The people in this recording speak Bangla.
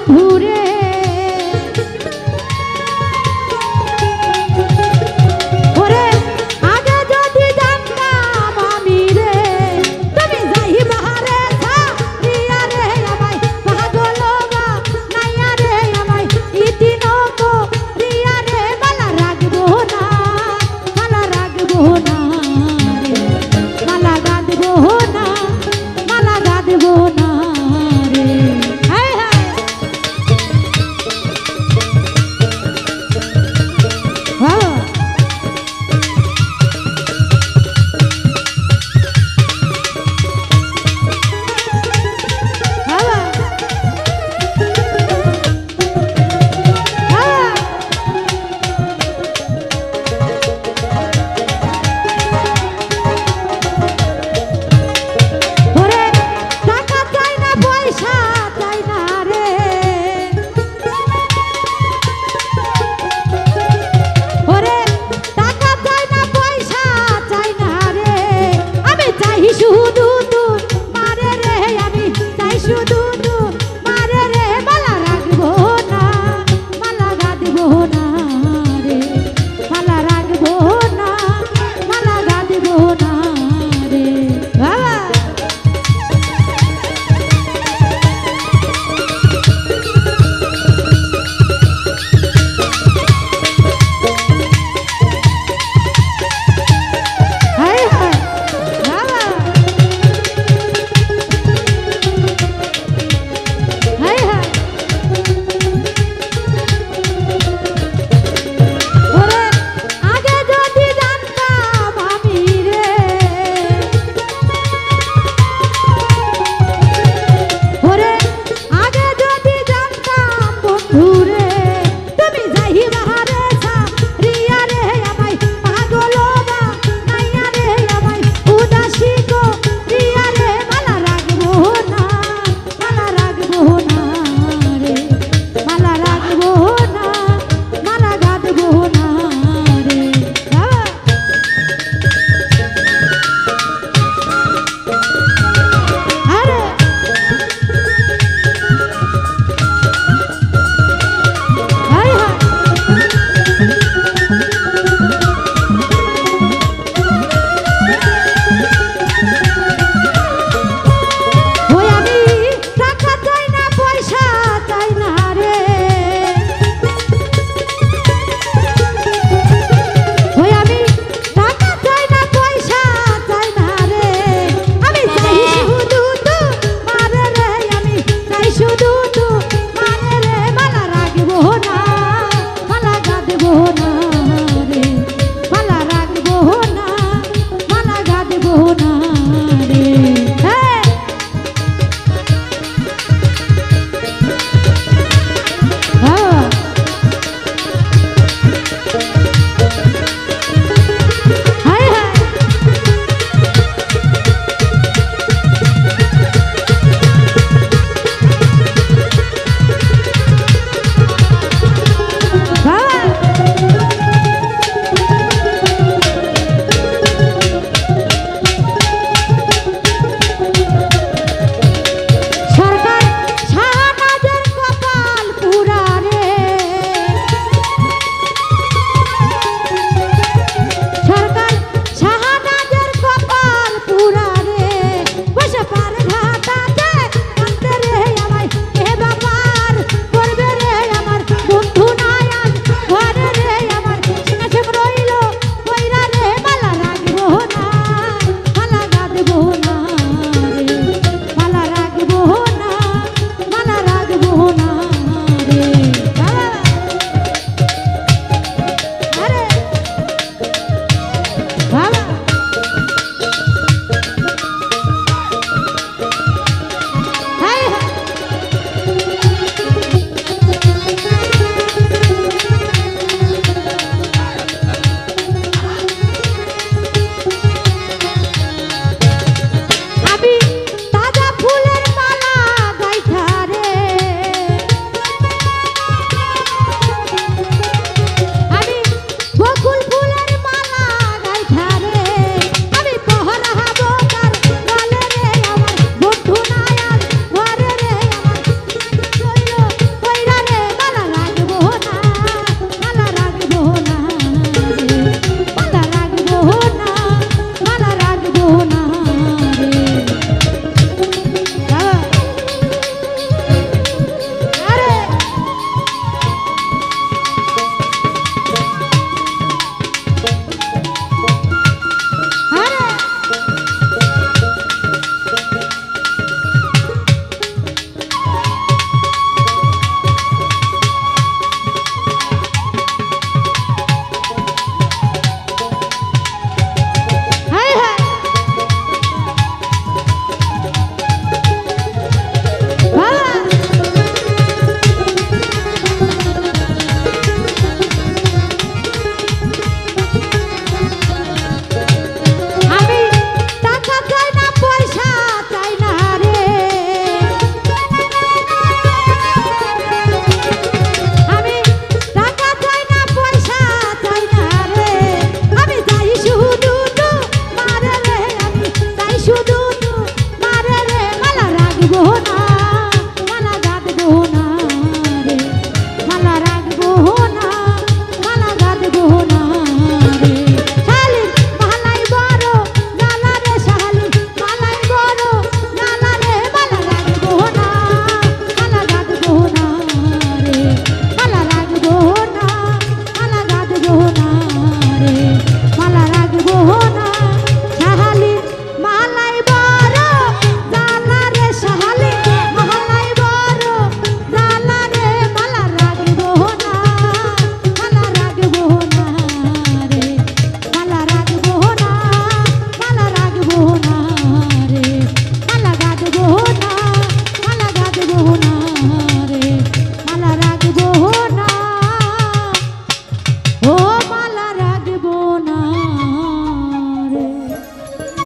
বন্ধুরে ওরে আগে যদি জানতাম আমি রে তুমি যাই বাহারে ছাড়িয়া রে আমায় পাগল নাইয়া রে আমায় ইতি নকো রিয়া রে মালা রাখবো না মালা রাখবো না রে মালা গাঁথবো না মালা গাঁথবো না রে হায় হায় বাবা বাবা ওরে টাকা চাই না পয়সা চাই না রে ওরে টাকা চাই না পয়সা চাই না রে আমি চাই শুধু মারে রে আমি চাই শুধু মারে রে মালা রাখবো না মালা গাঁথবো না রে মালা রাখবো না মালা গাঁথবো না রে বাবা হায় হায় বাবা হায় হায় ওরে আগে যদি জানতাম আমি রে ওরে আগে যদি জানতাম বন্ধু